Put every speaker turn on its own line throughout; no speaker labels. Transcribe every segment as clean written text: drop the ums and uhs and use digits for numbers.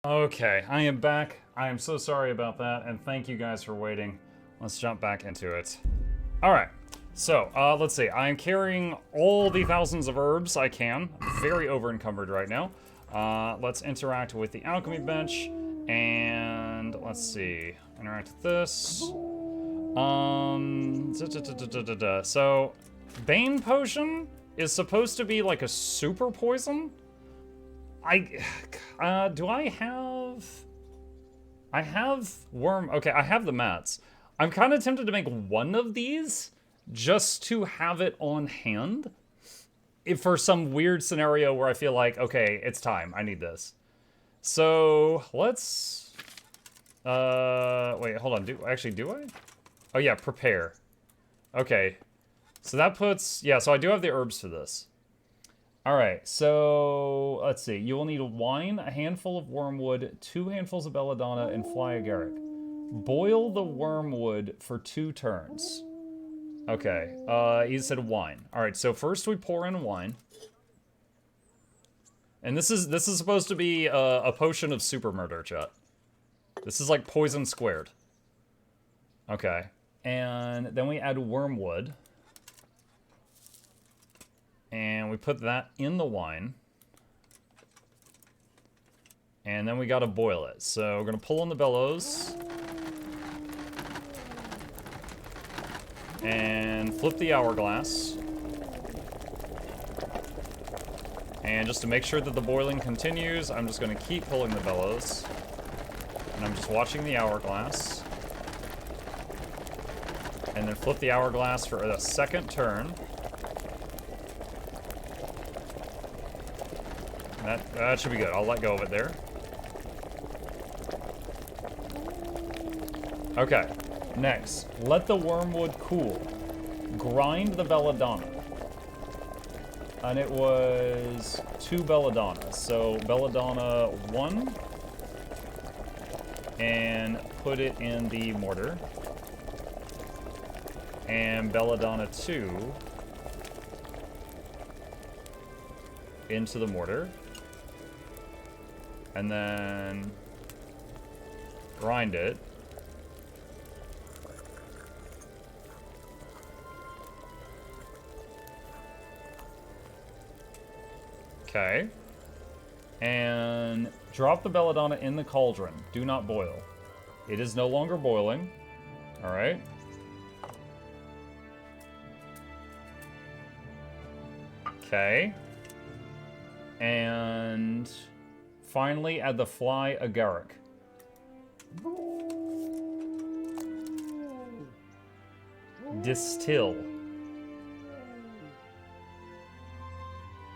Okay, I am back. I am so sorry about that, and thank you guys for waiting. Let's jump back into it. Alright, so, let's see. I am carrying all the thousands of herbs I can. Very over-encumbered right now. Let's interact with the alchemy bench, and let's see. Interact with this. So, Bane Potion is supposed to be like a super poison? Do I have... I have worm... Okay, I have the mats. I'm kind of tempted to make one of these just to have it on hand. If for some weird scenario where I feel like, okay, it's time. I need this. So, let's... wait, hold on. Do I? Oh, yeah, prepare. Okay. So that puts... Yeah, so I do have the herbs for this. Alright, so let's see. You will need wine, a handful of wormwood, 2 handfuls of belladonna, and fly agaric. Boil the wormwood for 2 turns. Okay, he said wine. Alright, so first we pour in wine. And this is supposed to be a potion of super murder, chat. This is like poison squared. Okay, and then we add wormwood. And we put that in the wine. And then we gotta boil it. So we're gonna pull on the bellows. And flip the hourglass. And just to make sure that the boiling continues, I'm just gonna keep pulling the bellows. And I'm just watching the hourglass. And then flip the hourglass for a second turn. That should be good. I'll let go of it there. Okay. Next, let the wormwood cool. Grind the belladonna. And it was 2 belladonna. So belladonna 1. And put it in the mortar. And belladonna 2 into the mortar. And then grind it. Okay. And drop the belladonna in the cauldron. Do not boil. It is no longer boiling. Alright. Okay. And finally, add the fly agaric. Distill.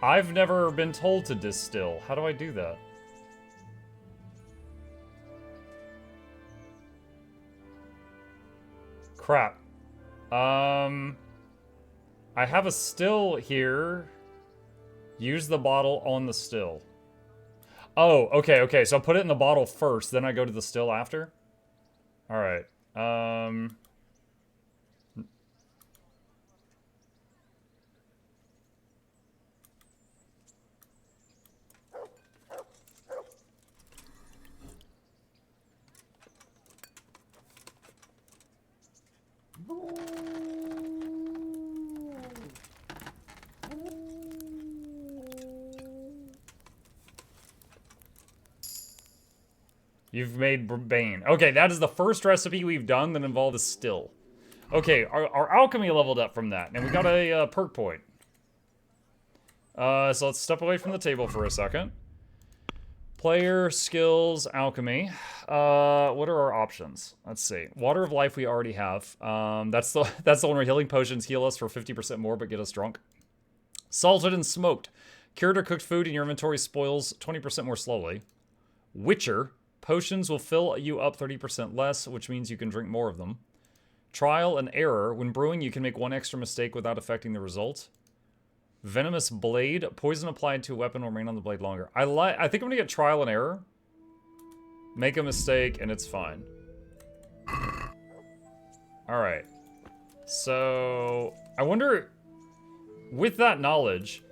I've never been told to distill. How do I do that? Crap. I have a still here. Use the bottle on the still. Oh, okay. So I'll put it in the bottle first, then I go to the still after? Alright. You've made Bane. Okay, that is the first recipe we've done that involved a still. Okay, our alchemy leveled up from that, and we got a perk point. So let's step away from the table for a second. Player, skills, alchemy. What are our options? Let's see. Water of life we already have. That's the one where healing potions heal us for 50% more but get us drunk. Salted and smoked. Cured or cooked food in your inventory spoils 20% more slowly. Witcher. Potions will fill you up 30% less, which means you can drink more of them. Trial and error. When brewing, you can make 1 extra mistake without affecting the result. Venomous blade. Poison applied to a weapon will remain on the blade longer. I think I'm gonna get trial and error. Make a mistake and it's fine. Alright. So, I wonder, with that knowledge,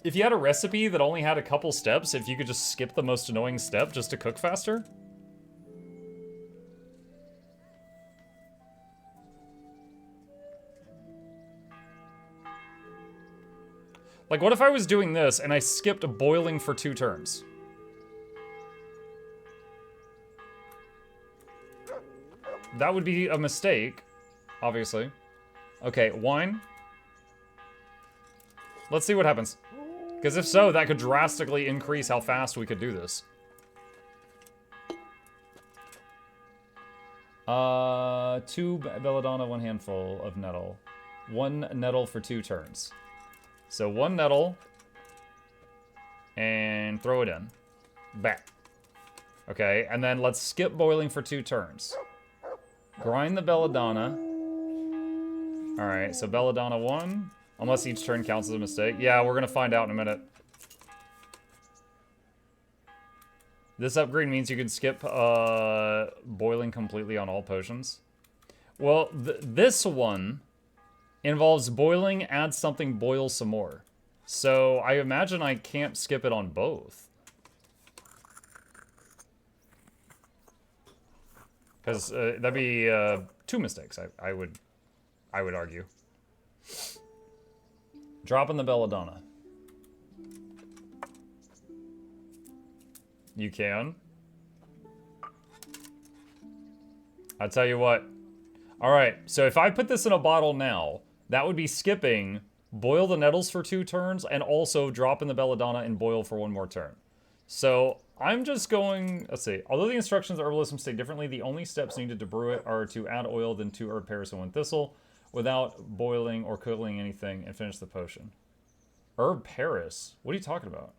If you had a recipe that only had a couple steps, if you could just skip the most annoying step just to cook faster? Like, what if I was doing this and I skipped boiling for 2 turns? That would be a mistake, obviously. Okay, wine. Let's see what happens. Because if so, that could drastically increase how fast we could do this. 2 belladonna, 1 handful of nettle. 1 nettle for 2 turns. So 1 nettle, and throw it in. Back. Okay, and then let's skip boiling for 2 turns. Grind the belladonna. Alright, so belladonna 1. Unless each turn counts as a mistake. Yeah, we're gonna find out in a minute. This upgrade means you can skip boiling completely on all potions. Well, this one involves boiling, add something, boil some more. So I imagine I can't skip it on both. Because that'd be 2 mistakes, I would argue. Drop in the belladonna. You can. I'll tell you what. Alright, so if I put this in a bottle now, that would be skipping boil the nettles for 2 turns and also drop in the belladonna and boil for 1 more turn. So I'm just going, let's see. Although the instructions of herbalism state differently, the only steps needed to brew it are to add oil, then 2 herb pears and 1 thistle, without boiling or cooking anything, and finish the potion. Herb Paris? What are you talking about?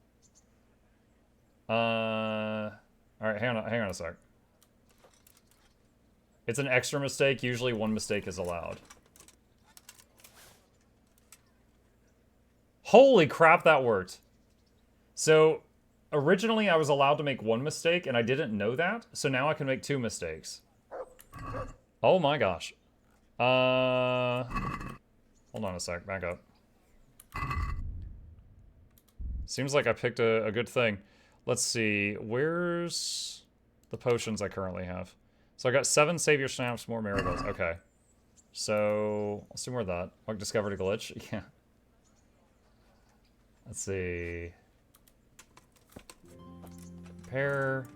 Alright, hang on a sec. It's an extra mistake. Usually 1 mistake is allowed. Holy crap, that worked. So, originally I was allowed to make 1 mistake, and I didn't know that, so now I can make 2 mistakes. Oh my gosh. Hold on a sec, back up. Seems like I picked a good thing. Let's see, where's the potions I currently have? So I got 7 Savior Snaps, more Marigolds. Okay. So, let's do more of that. I discovered a glitch. Yeah. Let's see. Pear.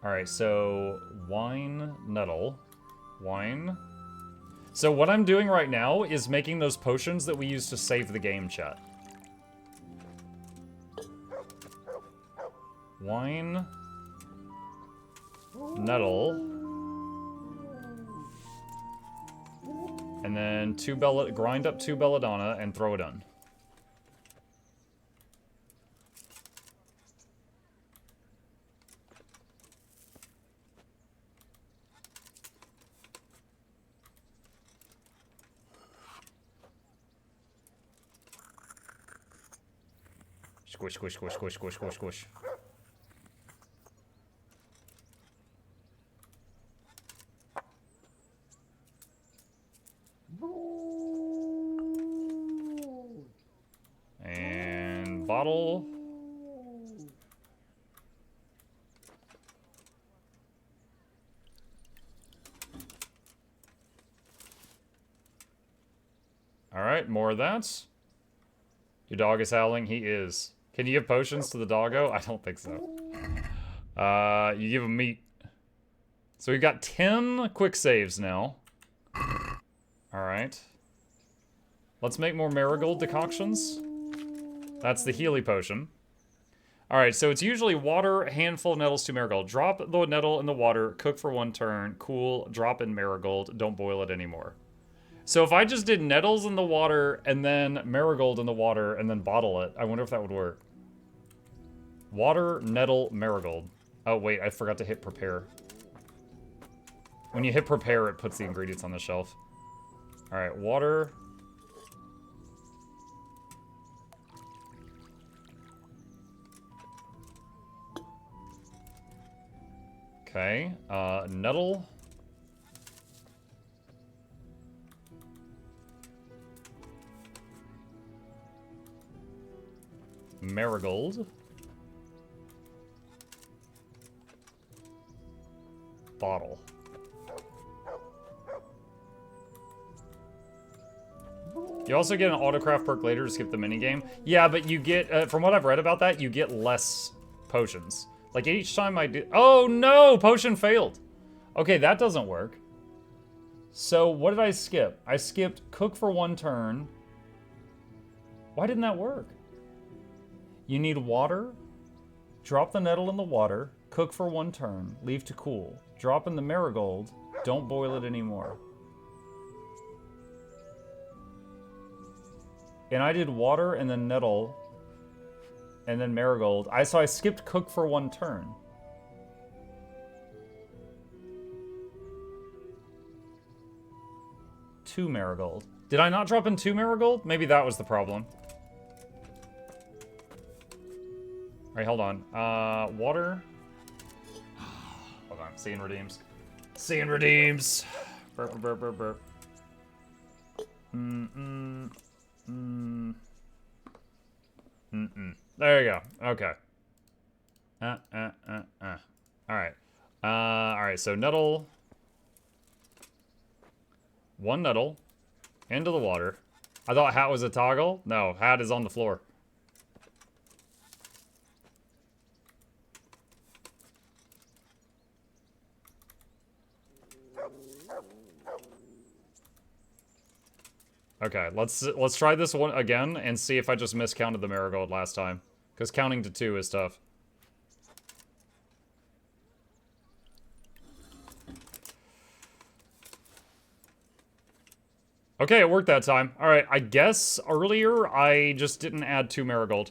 Alright, so wine, nettle. Wine. So what I'm doing right now is making those potions that we use to save the game, chat. Wine, nettle, and then grind up 2 belladonna and throw it in. Squish, squish, squish, squish, squish, squish, squish. And bottle. Alright, more of that. Your dog is howling? He is. Can you give potions to the doggo? I don't think so. You give him meat. So we've got 10 quick saves now. Alright. Let's make more marigold decoctions. That's the Healy potion. Alright, so it's usually water, handful of nettles, 2 marigold. Drop the nettle in the water, cook for 1 turn, cool, drop in marigold, don't boil it anymore. So if I just did nettles in the water, and then marigold in the water, and then bottle it, I wonder if that would work. Water, nettle, marigold. Oh wait, I forgot to hit prepare. When you hit prepare, it puts the ingredients on the shelf. Alright, water. Okay, nettle. marigold. Bottle. You also get an autocraft perk later to skip the minigame. Yeah, but you get, from what I've read about that, you get less potions. Like each time I do... Oh no! Potion failed! Okay, that doesn't work. So what did I skip? I skipped cook for 1 turn. Why didn't that work? You need water. Drop the nettle in the water. Cook for 1 turn. Leave to cool. Drop in the marigold. Don't boil it anymore. And I did water and then nettle and then marigold. So I skipped cook for 1 turn. Two marigold. Did I not drop in 2 marigold? Maybe that was the problem. Alright, hold on. Water. Hold on. Seeing redeems. Seeing redeems. Burp, burp, burp, burp. There you go. Okay. Alright. Alright, so nettle. 1 nettle. Into the water. I thought hat was a toggle. No, hat is on the floor. Okay, let's try this one again and see if I just miscounted the marigold last time. Because counting to 2 is tough. Okay, it worked that time. Alright, I guess earlier I just didn't add 2 marigold.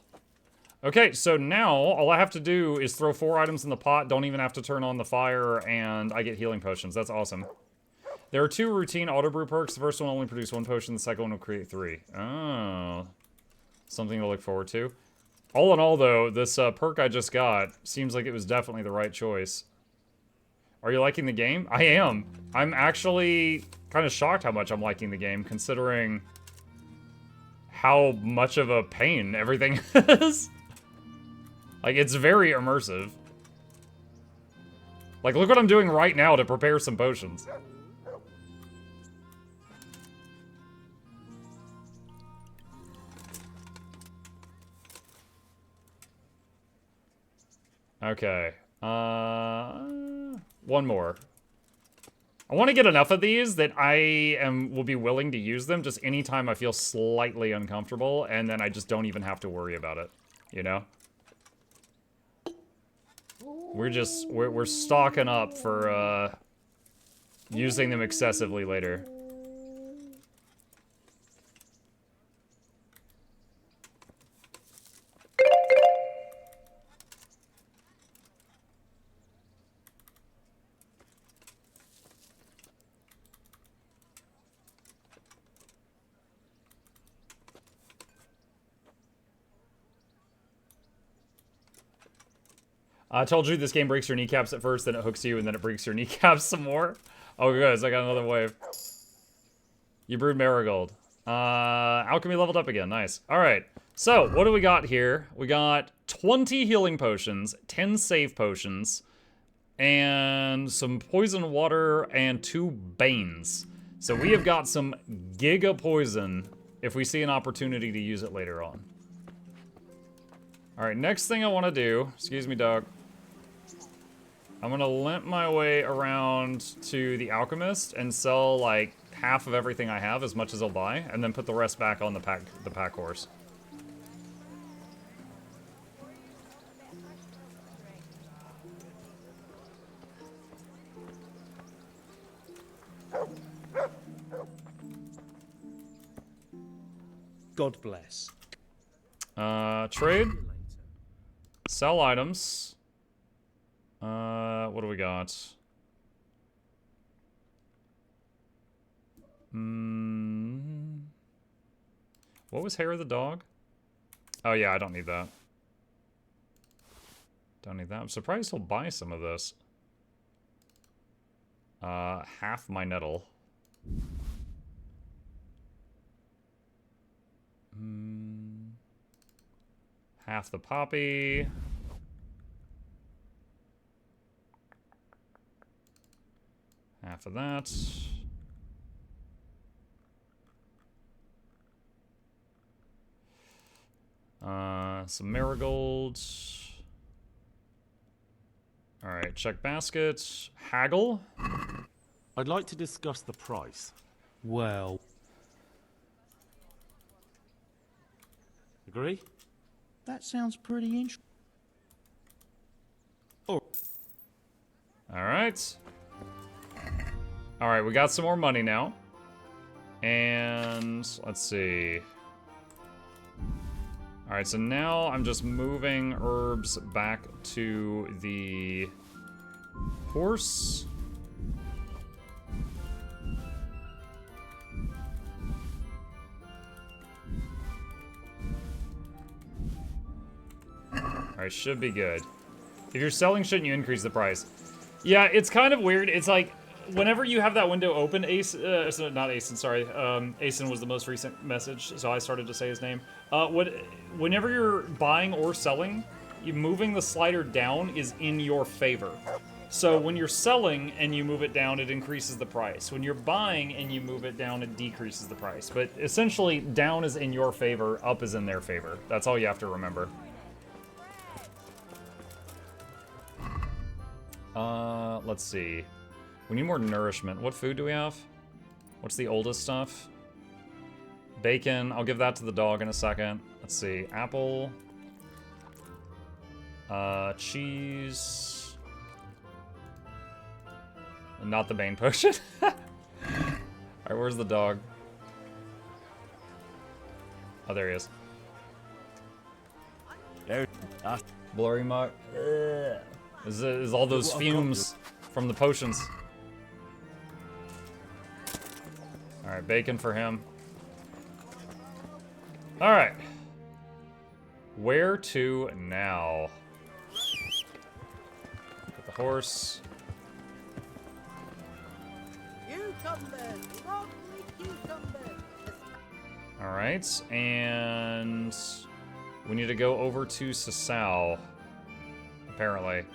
Okay, so now all I have to do is throw 4 items in the pot, don't even have to turn on the fire, and I get healing potions. That's awesome. There are 2 routine auto-brew perks. The first one will only produce 1 potion, the second one will create 3. Oh. Something to look forward to. All in all, though, this perk I just got seems like it was definitely the right choice. Are you liking the game? I am. I'm actually kind of shocked how much I'm liking the game, considering how much of a pain everything is. Like, it's very immersive. Like, look what I'm doing right now to prepare some potions. Okay. One more. I want to get enough of these that will be willing to use them just anytime I feel slightly uncomfortable, and then I just don't even have to worry about it. You know? We're stocking up for, using them excessively later. I told you this game breaks your kneecaps at first, then it hooks you, and then it breaks your kneecaps some more. Oh, guys, I got another wave. You brewed marigold. Alchemy leveled up again. Nice. All right. So, what do we got here? We got 20 healing potions, 10 save potions, and some poison water, and 2 banes. So we have got some giga poison if we see an opportunity to use it later on. All right, next thing I want to do, excuse me, dog. I'm gonna limp my way around to the alchemist and sell like half of everything I have, as much as he'll buy, and then put the rest back on the pack horse.
God bless.
Trade. Sell items. What do we got? What was hair of the dog? Oh yeah, I don't need that. Don't need that. I'm surprised he'll buy some of this. Half my nettle. Half the poppy. Half of that. Some marigolds. Alright, check baskets. Haggle.
I'd like to discuss the price.
Well...
Agree?
That sounds pretty interesting. Oh.
Alright. Alright, we got some more money now. And let's see. Alright, so now I'm just moving herbs back to the horse. Alright, should be good. If you're selling, shouldn't you increase the price? Yeah, it's kind of weird. It's like, whenever you have that window open, not Asen, sorry. Asen was the most recent message, so I started to say his name. Whenever you're buying or selling, moving the slider down is in your favor. So when you're selling and you move it down, it increases the price. When you're buying and you move it down, it decreases the price. But essentially, down is in your favor, up is in their favor. That's all you have to remember. Let's see. We need more nourishment. What food do we have? What's the oldest stuff? Bacon. I'll give that to the dog in a second. Let's see. Apple. Cheese. And not the Bane potion. Alright, where's the dog? Oh, there he is.
There.
Blurry mark. Is all those fumes from the potions. Alright, bacon for him. Alright. Where to now? Get the horse. Alright, and we need to go over to Sasau, apparently.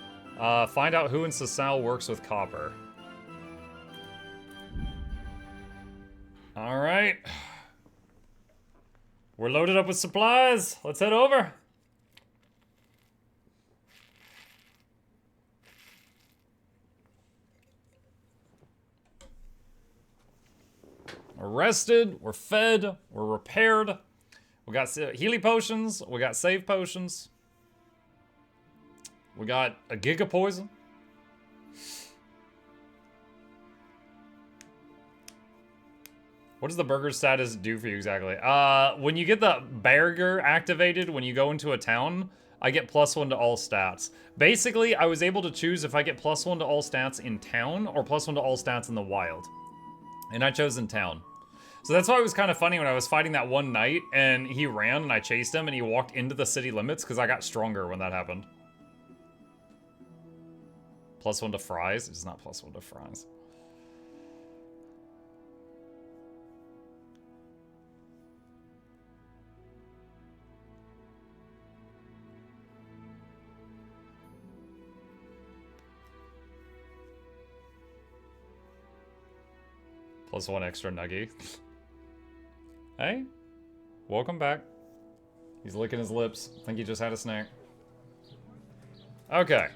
Find out who in Sasau works with copper. Alright. We're loaded up with supplies. Let's head over. We're rested, we're fed, we're repaired. We got healing potions, we got save potions. We got a giga poison. What does the burger status do for you exactly? When you get the burger activated when you go into a town, I get +1 to all stats. Basically, I was able to choose if I get +1 to all stats in town or +1 to all stats in the wild. And I chose in town. So that's why it was kind of funny when I was fighting that one knight and he ran and I chased him and he walked into the city limits because I got stronger when that happened. +1 to fries? It's not +1 to fries. +1 extra nuggy. Hey, welcome back. He's licking his lips. I think he just had a snack. Okay.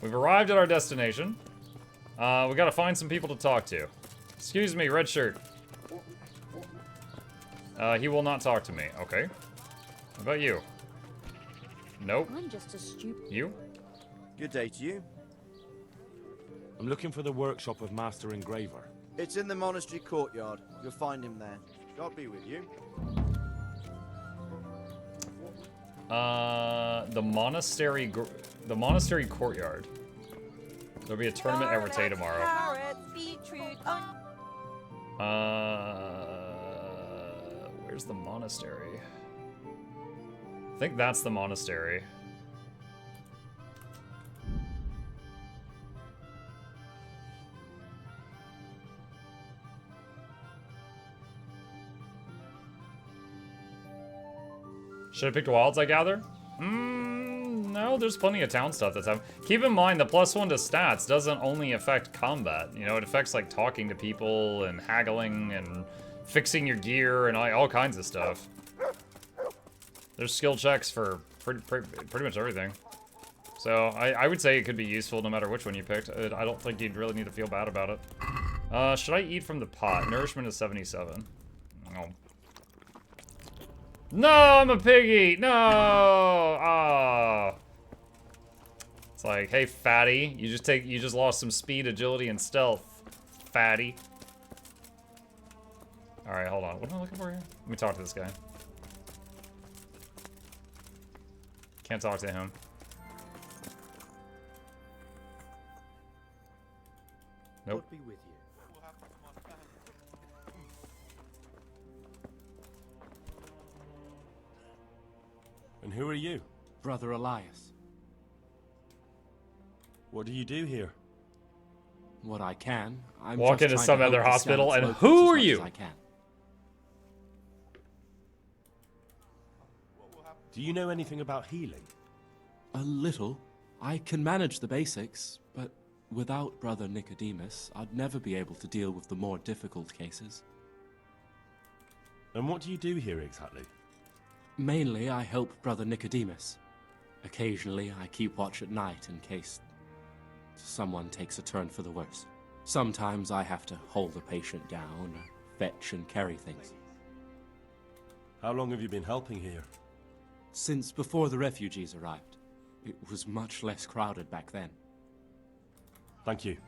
We've arrived at our destination. We gotta find some people to talk to. Excuse me, red shirt. He will not talk to me. Okay. What about you? Nope.
I'm just a stupid.
You?
Good day to you.
I'm looking for the workshop of Master Engraver.
It's in the monastery courtyard. You'll find him there. God be with you.
The monastery courtyard. There'll be a tournament at Rete tomorrow. Where's the monastery? I think that's the monastery. Should have picked wilds, I gather? No, there's plenty of town stuff that's happening. Keep in mind, the +1 to stats doesn't only affect combat. You know, it affects, like, talking to people and haggling and fixing your gear and all kinds of stuff. There's skill checks for pretty much everything. So, I would say it could be useful no matter which one you picked. I don't think you'd really need to feel bad about it. Should I eat from the pot? Nourishment is 77. Oh. No, I'm a piggy! No! Ah. It's like, hey, fatty, you just lost some speed, agility, and stealth, fatty. All right, hold on. What am I looking for here? Let me talk to this guy. Can't talk to him. Nope.
God be with you. And who are you?
Brother Elias.
What do you do here?
What I can. I'm
Walk
just
into
trying
some
to
other
help the
hospital,
scouts
and
locals
who
as
are
much
you?
as I can.
Do you know anything about healing?
A little. I can manage the basics, but without Brother Nicodemus, I'd never be able to deal with the more difficult cases.
And what do you do here exactly?
Mainly, I help Brother Nicodemus. Occasionally, I keep watch at night in case someone takes a turn for the worse. Sometimes I have to hold a patient down, or fetch and carry things.
How long have you been helping here?
Since before the refugees arrived. It was much less crowded back then.
Thank you.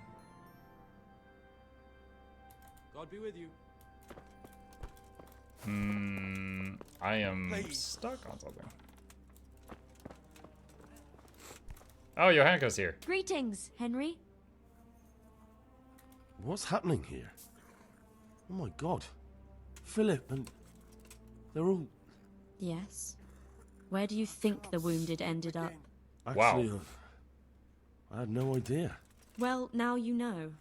God be with you.
I am stuck on something. Oh, Johanka's here.
Greetings, Henry.
What's happening here? Oh my god. Philip and... they're all...
Yes. Where do you think the wounded ended up?
Actually, I had no idea.
Well, now you know.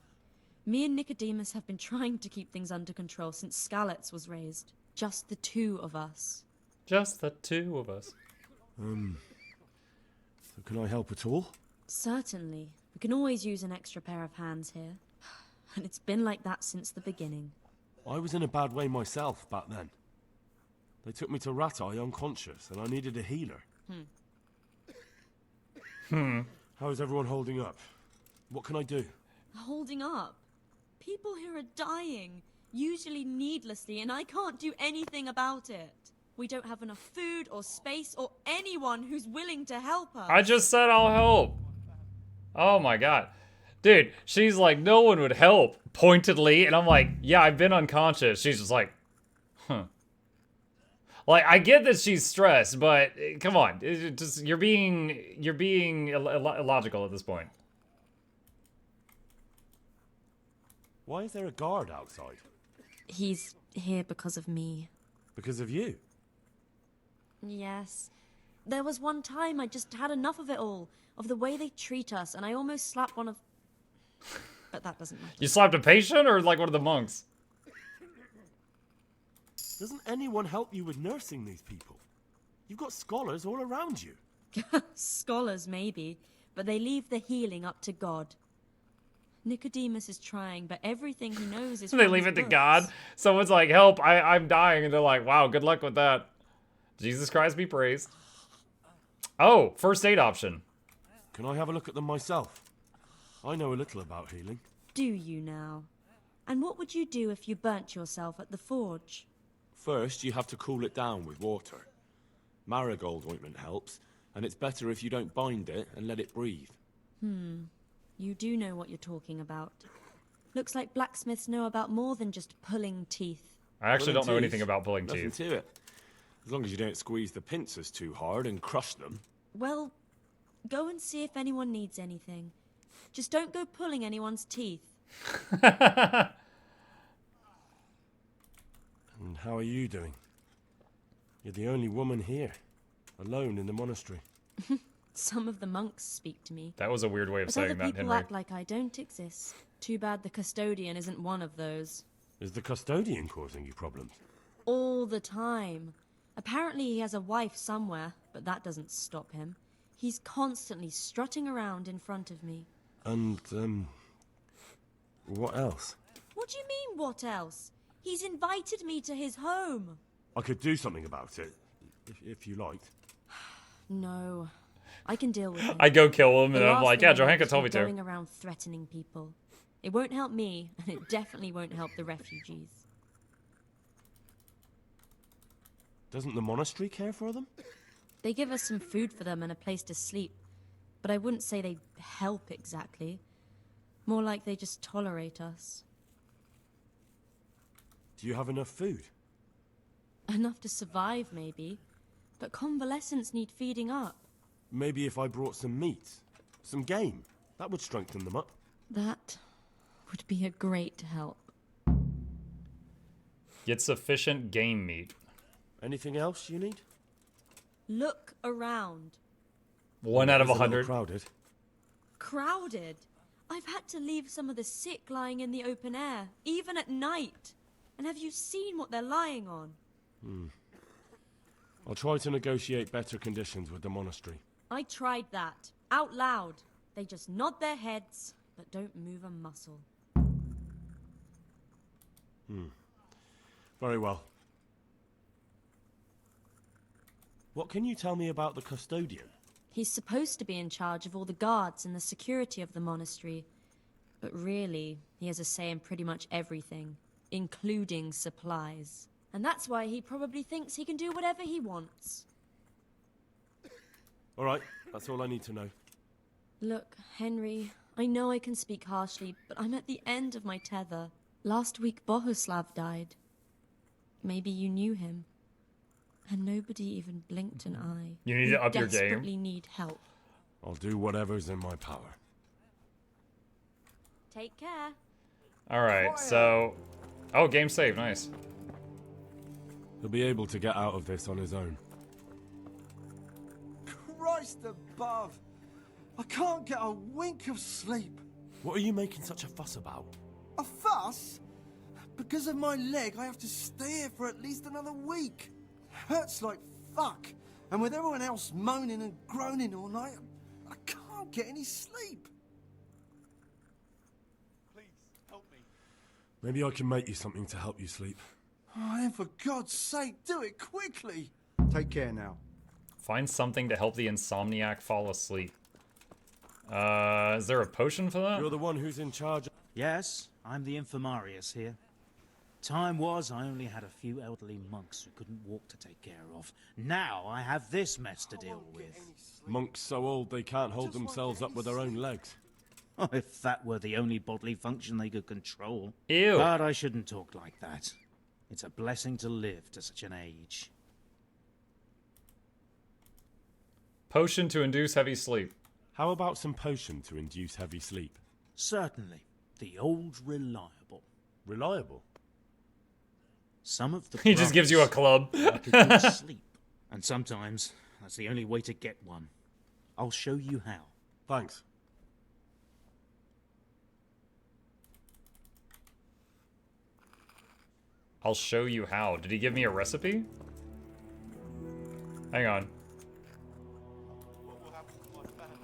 Me and Nicodemus have been trying to keep things under control since Skalitz was raised. Just the two of us.
Just the two of us.
So can I help at all?
Certainly. We can always use an extra pair of hands here. And it's been like that since the beginning.
I was in a bad way myself back then. They took me to Ratai unconscious, and I needed a healer. How is everyone holding up? What can I do?
Holding up? People here are dying, usually needlessly, and I can't do anything about it. We don't have enough food or space or anyone who's willing to help us.
I just said I'll help. Oh my god. Dude, she's like, no one would help, pointedly, and I'm like, yeah, I've been unconscious. She's just like, huh. Like, I get that she's stressed, but come on, you're being illogical at this point.
Why is there a guard outside?
He's here because of me.
Because of you?
Yes. There was one time I just had enough of it all, of the way they treat us, and I almost slapped one of... But that doesn't matter.
You slapped a patient or like one of the monks?
Doesn't anyone help you with nursing these people? You've got scholars all around you.
Scholars, maybe, but they leave the healing up to God. Nicodemus is trying, but everything he knows is
They
from
leave
his
it to
books.
God. Someone's like, help, I'm dying. And they're like, wow, good luck with that. Jesus Christ be praised. Oh, first aid option.
Can I have a look at them myself? I know a little about healing.
Do you now? And what would you do if you burnt yourself at the forge?
First, you have to cool it down with water. Marigold ointment helps, and it's better if you don't bind it and let it breathe.
You do know what you're talking about. Looks like blacksmiths know about more than just pulling teeth.
I actually
Pulling
don't know
teeth,
anything about pulling
Nothing
teeth.
to it. As long as you don't squeeze the pincers too hard and crush them.
Well, go and see if anyone needs anything. Just don't go pulling anyone's teeth.
And how are you doing? You're the only woman here, alone in the monastery.
Some of the monks speak to me.
That was a weird way of
But other
saying that,
people
Henry.
act like I don't exist. Too bad the custodian isn't one of those.
Is the custodian causing you problems?
All the time. Apparently he has a wife somewhere, but that doesn't stop him. He's constantly strutting around in front of me.
And, what else?
What do you mean, what else? He's invited me to his home.
I could do something about it, if you liked.
No, I can deal with him.
I go kill him,
The
and I'm
last
like,
thing
yeah,
I want
Johanka
is
told
him
me to.
going around threatening people. It won't help me, and it definitely won't help the refugees.
Doesn't the monastery care for them?
They give us some food for them and a place to sleep, but I wouldn't say they help exactly. More like they just tolerate us.
Do you have enough food?
Enough to survive, maybe. But convalescents need feeding up.
Maybe if I brought some meat, some game, that would strengthen them up.
That would be a great help.
Get sufficient game meat.
Anything else you need?
Look around.
1 out of
It's a little
100.
crowded.
Crowded. I've had to leave some of the sick lying in the open air, even at night. And have you seen what they're lying on?
I'll try to negotiate better conditions with the monastery.
I tried that, out loud. They just nod their heads, but don't move a muscle.
Very well. What can you tell me about the custodian?
He's supposed to be in charge of all the guards and the security of the monastery. But really, he has a say in pretty much everything, including supplies. And that's why he probably thinks he can do whatever he wants.
All right, that's all I need to know.
Look, Henry, I know I can speak harshly, but I'm at the end of my tether. Last week, Bohuslav died. Maybe you knew him. And nobody even blinked an eye.
You need to up your game.
Desperately need help.
I'll do whatever's in my power.
Take care.
All right, so... Oh, game saved. Nice.
He'll be able to get out of this on his own.
Christ above! I can't get a wink of sleep.
What are you making such a fuss about?
A fuss? Because of my leg, I have to stay here for at least another week. Hurts like fuck. And with everyone else moaning and groaning all night, I can't get any sleep.
Please, help me.
Maybe I can make you something to help you sleep.
Oh, then for God's sake, do it quickly. Take care now.
Find something to help the insomniac fall asleep. Is there a potion for that?
You're the one who's in charge.
Yes, I'm the infirmarius here. Time was I only had a few elderly monks who couldn't walk to take care of. Now I have this mess to deal with.
Monks so old they can't hold themselves up with their own legs.
Oh, if that were the only bodily function they could control.
Ew.
But I shouldn't talk like that. It's a blessing to live to such an age.
Potion to induce heavy sleep.
How about some potion to induce heavy sleep?
Certainly. The old reliable.
Reliable?
Some of the
He just gives you a club.
like a good sleep. And sometimes that's the only way to get one. I'll show you how.
Thanks.
I'll show you how. Did he give me a recipe? Hang on.
What will happen to my family?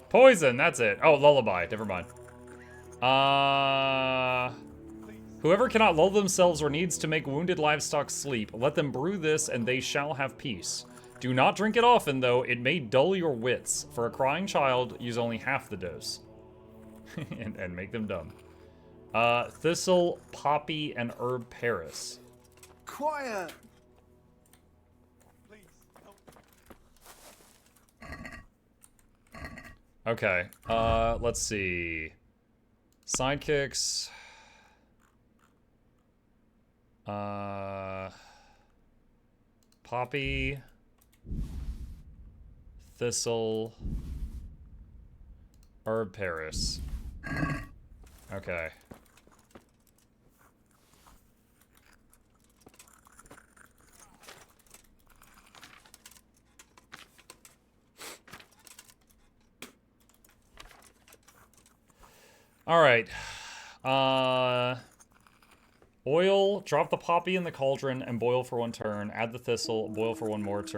Poison, that's it. Oh, lullaby. Never mind. Whoever cannot lull themselves or needs to make wounded livestock sleep, let them brew this and they shall have peace. Do not drink it often, though. It may dull your wits. For a crying child, use only half the dose. and make them dumb. Thistle, poppy, and herb Paris.
Quiet!
Please, help me.
Okay, let's see. Sidekicks. Poppy. Thistle. Herb Paris. Okay. All right. Boil, drop the poppy in the cauldron and boil for 1 turn. Add the thistle, boil for 1 more turn.